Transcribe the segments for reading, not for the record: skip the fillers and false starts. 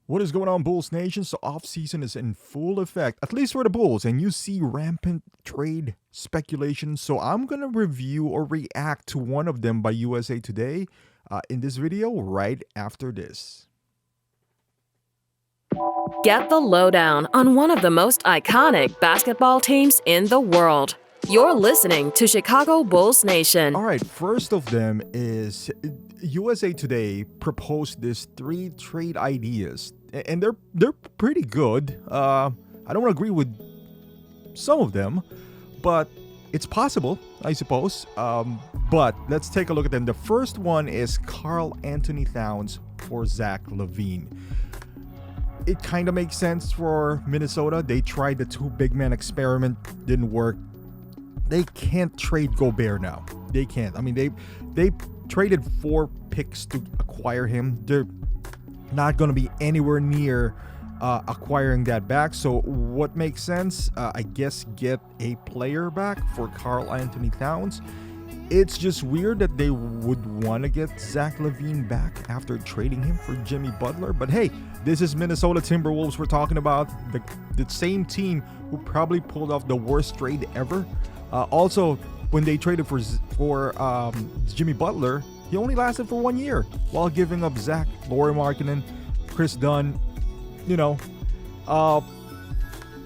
What is going on, Bulls Nation? So off-season is in full effect, at least for the Bulls, and you see rampant trade speculation. So I'm going to review or react to one of them by USA Today in this video right after this. Get the lowdown on one of the most iconic basketball teams in the world. You're listening to Chicago Bulls Nation. All right, first of them is USA Today proposed these 3 trade ideas, and they're pretty good. I don't agree with some of them, but it's possible, I suppose. But let's take a look at them. The first one is Karl Anthony Towns for Zach LaVine. It kind of makes sense for Minnesota. They tried the 2 big man experiment, didn't work. They can't trade Gobert now. They can't. I mean, they traded 4 picks to acquire him. They're not going to be anywhere near acquiring that back. So what makes sense? I guess get a player back for Karl Anthony Towns. It's just weird that they would want to get Zach LaVine back after trading him for Jimmy Butler. But hey, this is Minnesota Timberwolves we're talking about. The same team who probably pulled off the worst trade ever. Also, when they traded for Jimmy Butler, he only lasted for 1 year while giving up Zach, Lauri Markkanen, Chris Dunn.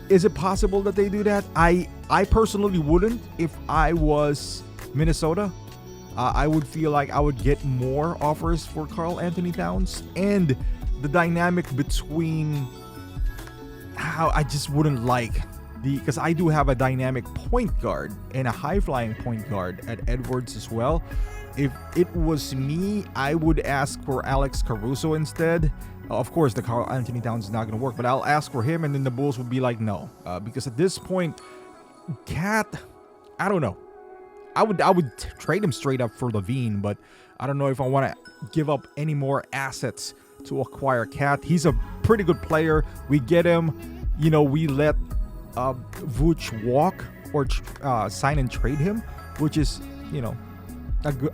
Is it possible that they do that? I personally wouldn't. If I was Minnesota, I would feel like I would get more offers for Karl Anthony Towns, and the dynamic between how I just wouldn't like because I do have a dynamic point guard and a high-flying point guard at Edwards as well. If it was me, I would ask for Alex Caruso instead. Of course, the Karl Anthony Towns is not going to work, but I'll ask for him, and then the Bulls would be like, no. Because at this point, Cat, I don't know. I would trade him straight up for LaVine, but I don't know if I want to give up any more assets to acquire Cat. He's a pretty good player. We get him. We let Vooch walk or sign and trade him, which is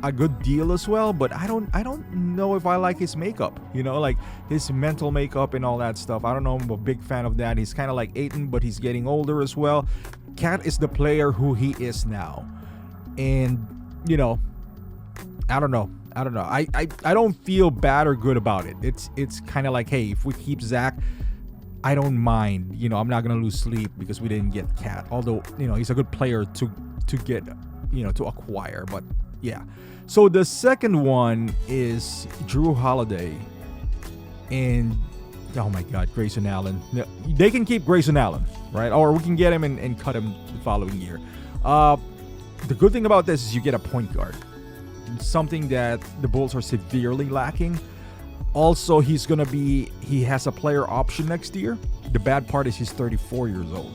a good deal as well. But I don't know if I like his makeup, like his mental makeup and all that stuff. I don't know. I'm a big fan of that. He's kind of like Ayton, but he's getting older as well. Cat is the player who he is now, and I don't know. I don't feel bad or good about it. It's kind of like, hey, if we keep Zach, I don't mind. I'm not gonna lose sleep because we didn't get Cat. Although he's a good player to get to acquire. But yeah. So the second one is Drew Holiday, and oh my God, Grayson Allen. They can keep Grayson Allen, right? Or we can get him and cut him the following year. The good thing about this is you get a point guard, something that the Bulls are severely lacking. Also, he has a player option next year. The bad part is he's 34 years old.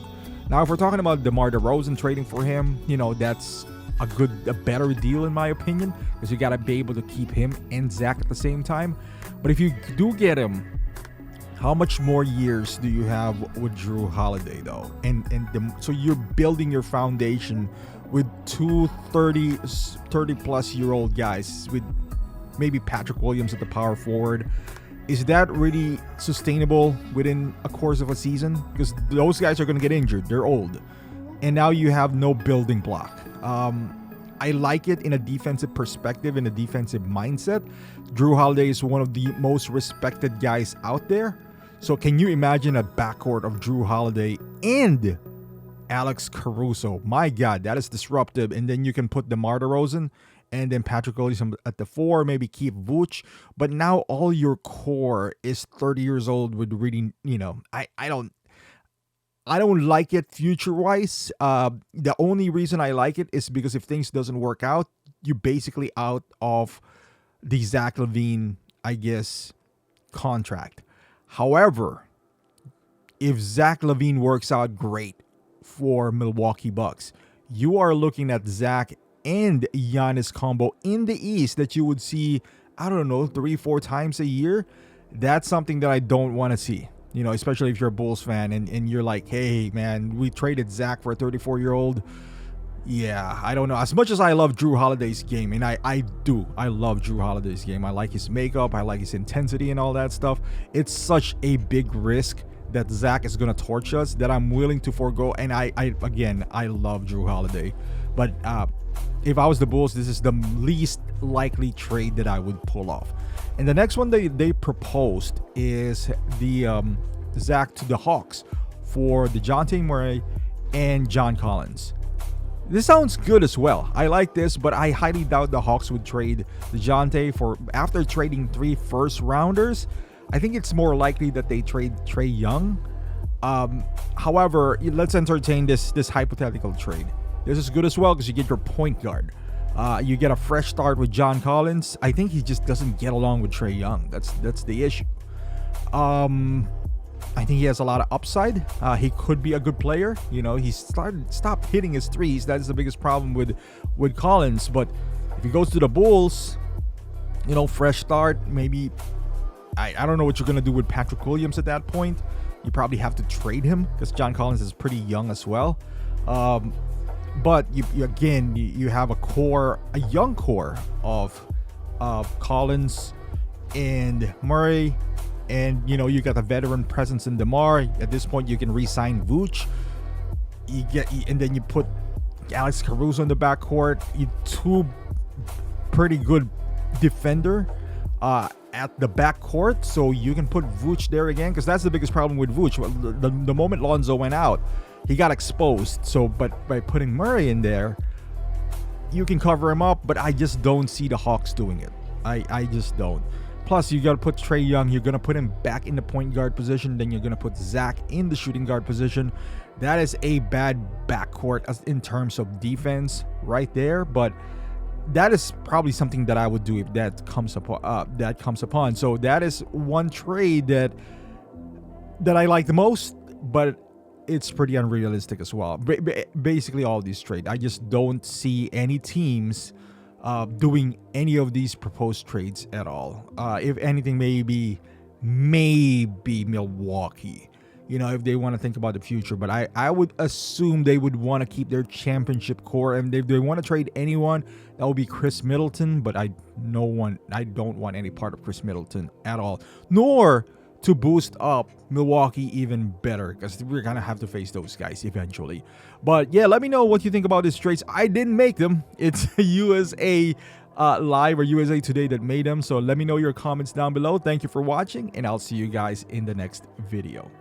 Now, if we're talking about DeMar DeRozan trading for him, that's a better deal in my opinion, because you got to be able to keep him and Zach at the same time. But if you do get him, how much more years do you have with Drew Holiday though? So you're building your foundation with 2 30 plus year old guys, with maybe Patrick Williams at the power forward. Is that really sustainable within a course of a season? Because those guys are going to get injured. They're old. And now you have no building block. I like it in a defensive perspective, in a defensive mindset. Drew Holiday is one of the most respected guys out there. So can you imagine a backcourt of Drew Holiday and Alex Caruso? My God, that is disruptive. And then you can put DeMar DeRozan and then Patrick Williams at the 4, maybe keep Vooch. But now all your core is 30 years old with really, I don't like it future-wise. The only reason I like it is because if things doesn't work out, you're basically out of the Zach LaVine, I guess, contract. However, if Zach LaVine works out great for Milwaukee Bucks, you are looking at Zach and Giannis combo in the East that you would see, I don't know, 3-4 times a year. That's something that I don't want to see. Especially if you're a Bulls fan and you're like, hey, man, we traded Zach for a 34-year-old. Yeah, I don't know. As much as I love Drew Holiday's game, and I do, I love Drew Holiday's game. I like his makeup, I like his intensity and all that stuff. It's such a big risk that Zach is gonna torch us that I'm willing to forego. And I again, I love Drew Holiday, but if I was the Bulls, this is the least likely trade that I would pull off. And the next one they proposed is the Zach to the Hawks for DeJounte Murray and John Collins. This sounds good as well. I like this, but I highly doubt the Hawks would trade DeJounte for after trading 3 first-rounders. I think it's more likely that they trade Trae Young. However, let's entertain this hypothetical trade. This is good as well because you get your point guard. You get a fresh start with John Collins. I think he just doesn't get along with Trae Young. That's the issue. I think he has a lot of upside. He could be a good player. You know, he stopped hitting his threes. That is the biggest problem with Collins. But if he goes to the Bulls, you know, fresh start, maybe. I don't know what you're going to do with Patrick Williams at that point. You probably have to trade him because John Collins is pretty young as well. But you have a young core of Collins and Murray. And, you know, you got a veteran presence in DeMar. At this point, you can re-sign Vooch. And then you put Alex Caruso in the backcourt. You two pretty good defender at the backcourt. So you can put Vooch there again. Because that's the biggest problem with Vooch. The moment Lonzo went out, he got exposed. So, but by putting Murray in there, you can cover him up. But I just don't see the Hawks doing it. I just don't. Plus, you got to put Trae Young. You're going to put him back in the point guard position. Then you're going to put Zach in the shooting guard position. That is a bad backcourt in terms of defense right there. But that is probably something that I would do if that comes upon. So that is one trade that I like the most. But it's pretty unrealistic as well. Basically, all these trades. I just don't see any teams doing any of these proposed trades at all. If anything, maybe Milwaukee, you know, if they want to think about the future. But I would assume they would want to keep their championship core. And if they want to trade anyone, that would be Chris Middleton. But I don't want any part of Chris Middleton at all. Nor to boost up Milwaukee even better, because we're gonna have to face those guys eventually. But yeah, let me know what you think about these trades. I didn't make them. It's USA Live or USA Today that made them. So let me know your comments down below. Thank you for watching, and I'll see you guys in the next video.